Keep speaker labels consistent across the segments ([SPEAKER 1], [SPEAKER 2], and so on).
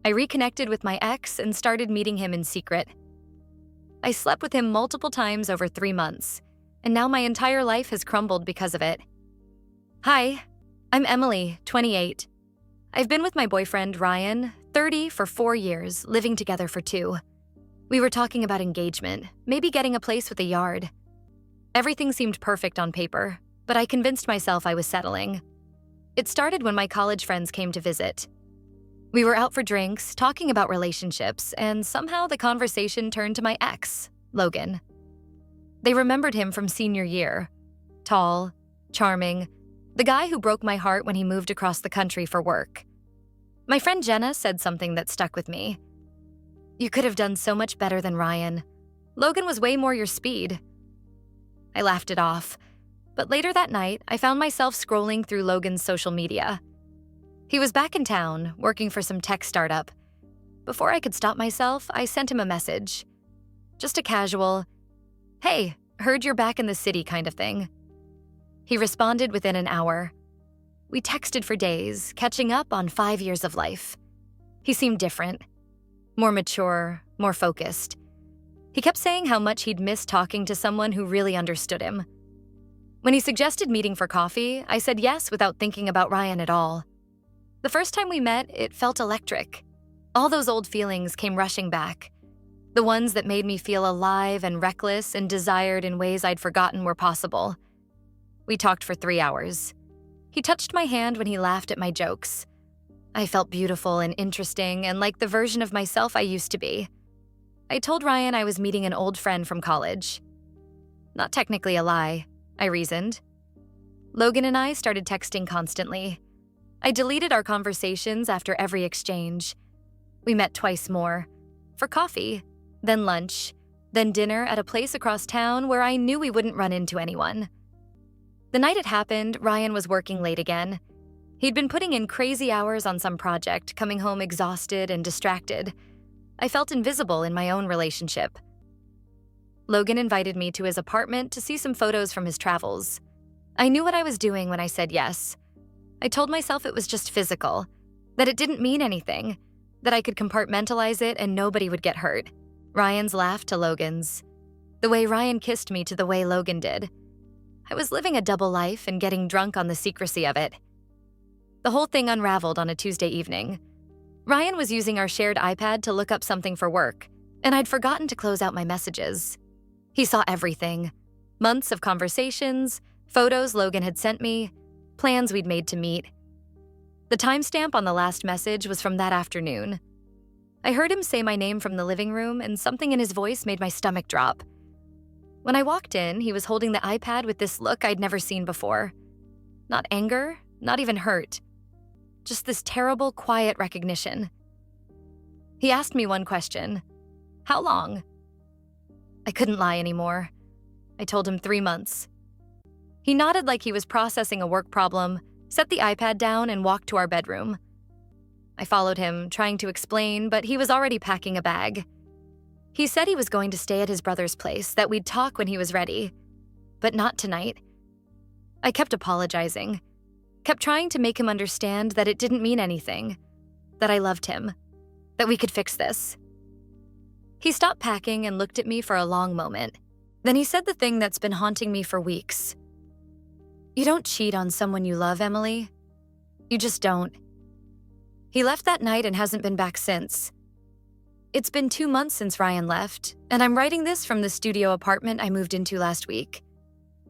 [SPEAKER 1] I reconnected with my ex and started meeting him in secret. I slept with him multiple times over 3 months, and now my entire life has crumbled because of it. Hi, I'm Emily, 28. I've been with my boyfriend, Ryan, 30, for 4 years, living together for 2. We were talking about engagement, maybe getting a place with a yard. Everything seemed perfect on paper, but I convinced myself I was settling. It started when my college friends came to visit. We were out for drinks, talking about relationships, and somehow the conversation turned to my ex, Logan. They remembered him from senior year. Tall, charming, the guy who broke my heart when he moved across the country for work. My friend Jenna said something that stuck with me. "You could have done so much better than Ryan. Logan was way more your speed." I laughed it off, but later that night, I found myself scrolling through Logan's social media. He was back in town, working for some tech startup. Before I could stop myself, I sent him a message. Just a casual, "Hey, heard you're back in the city" kind of thing. He responded within an hour. We texted for days, catching up on 5 years of life. He seemed different, more mature, more focused. He kept saying how much he'd missed talking to someone who really understood him. When he suggested meeting for coffee, I said yes without thinking about Ryan at all. The first time we met, it felt electric. All those old feelings came rushing back. The ones that made me feel alive and reckless and desired in ways I'd forgotten were possible. We talked for 3 hours. He touched my hand when he laughed at my jokes. I felt beautiful and interesting and like the version of myself I used to be. I told Ryan I was meeting an old friend from college. Not technically a lie, I reasoned. Logan and I started texting constantly. I deleted our conversations after every exchange. We met twice more. For coffee, then lunch, then dinner at a place across town where I knew we wouldn't run into anyone. The night it happened, Ryan was working late again. He'd been putting in crazy hours on some project, coming home exhausted and distracted. I felt invisible in my own relationship. Logan invited me to his apartment to see some photos from his travels. I knew what I was doing when I said yes. I told myself it was just physical, that it didn't mean anything, that I could compartmentalize it and nobody would get hurt. Ryan's laugh to Logan's. The way Ryan kissed me to the way Logan did. I was living a double life and getting drunk on the secrecy of it. The whole thing unraveled on a Tuesday evening. Ryan was using our shared iPad to look up something for work, and I'd forgotten to close out my messages. He saw everything. Months of conversations, photos Logan had sent me, plans we'd made to meet. The timestamp on the last message was from that afternoon. I heard him say my name from the living room, and something in his voice made my stomach drop. When I walked in, he was holding the iPad with this look I'd never seen before. Not anger, not even hurt. Just this terrible, quiet recognition. He asked me one question. "How long?" I couldn't lie anymore. I told him 3 months. He nodded like he was processing a work problem, set the iPad down, and walked to our bedroom. I followed him, trying to explain, but he was already packing a bag. He said he was going to stay at his brother's place, that we'd talk when he was ready. But not tonight. I kept apologizing, kept trying to make him understand that it didn't mean anything, that I loved him, that we could fix this. He stopped packing and looked at me for a long moment. Then he said the thing that's been haunting me for weeks. "You don't cheat on someone you love, Emily. You just don't." He left that night and hasn't been back since. It's been 2 months since Ryan left, and I'm writing this from the studio apartment I moved into last week.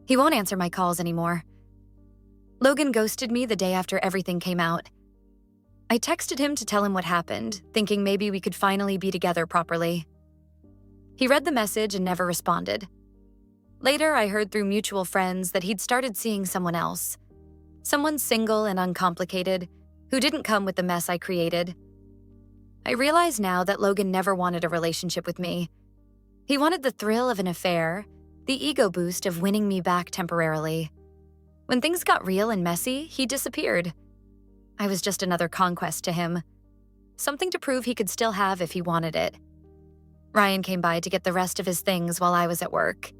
[SPEAKER 1] He won't answer my calls anymore. Logan ghosted me the day after everything came out. I texted him to tell him what happened, thinking maybe we could finally be together properly. He read the message and never responded. Later, I heard through mutual friends that he'd started seeing someone else. Someone single and uncomplicated, who didn't come with the mess I created. I realize now that Logan never wanted a relationship with me. He wanted the thrill of an affair, the ego boost of winning me back temporarily. When things got real and messy, he disappeared. I was just another conquest to him. Something to prove he could still have if he wanted it. Ryan came by to get the rest of his things while I was at work.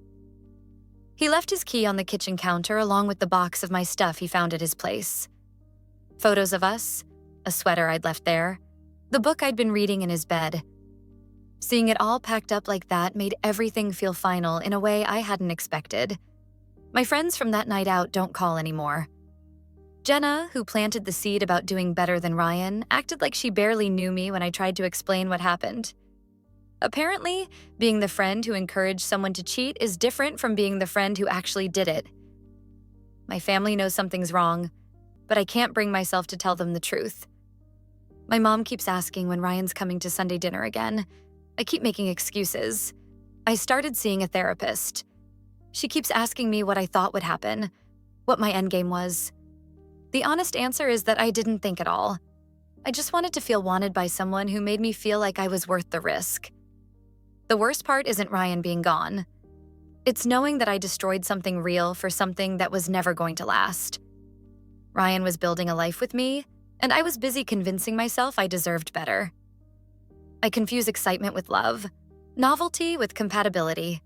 [SPEAKER 1] He left his key on the kitchen counter along with the box of my stuff he found at his place. Photos of us, a sweater I'd left there, the book I'd been reading in his bed. Seeing it all packed up like that made everything feel final in a way I hadn't expected. My friends from that night out don't call anymore. Jenna, who planted the seed about doing better than Ryan, acted like she barely knew me when I tried to explain what happened. Apparently, being the friend who encouraged someone to cheat is different from being the friend who actually did it. My family knows something's wrong, but I can't bring myself to tell them the truth. My mom keeps asking when Ryan's coming to Sunday dinner again. I keep making excuses. I started seeing a therapist. She keeps asking me what I thought would happen, what my endgame was. The honest answer is that I didn't think at all. I just wanted to feel wanted by someone who made me feel like I was worth the risk. The worst part isn't Ryan being gone. It's knowing that I destroyed something real for something that was never going to last. Ryan was building a life with me, and I was busy convincing myself I deserved better. I confuse excitement with love, novelty with compatibility.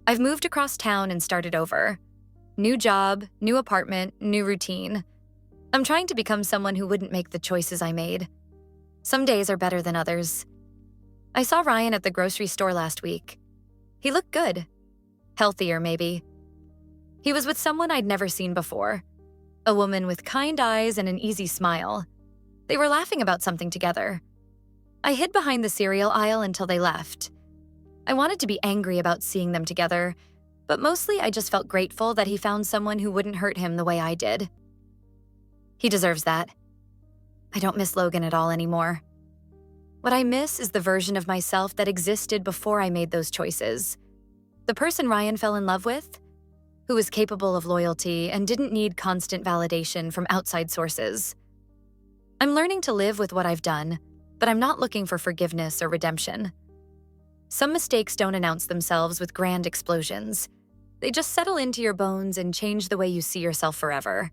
[SPEAKER 1] I've moved across town and started over. New job, new apartment, new routine. I'm trying to become someone who wouldn't make the choices I made. Some days are better than others. I saw Ryan at the grocery store last week. He looked good. Healthier, maybe. He was with someone I'd never seen before. A woman with kind eyes and an easy smile. They were laughing about something together. I hid behind the cereal aisle until they left. I wanted to be angry about seeing them together, but mostly I just felt grateful that he found someone who wouldn't hurt him the way I did. He deserves that. I don't miss Logan at all anymore. What I miss is the version of myself that existed before I made those choices. The person Ryan fell in love with, who was capable of loyalty and didn't need constant validation from outside sources. I'm learning to live with what I've done, but I'm not looking for forgiveness or redemption. Some mistakes don't announce themselves with grand explosions. They just settle into your bones and change the way you see yourself forever.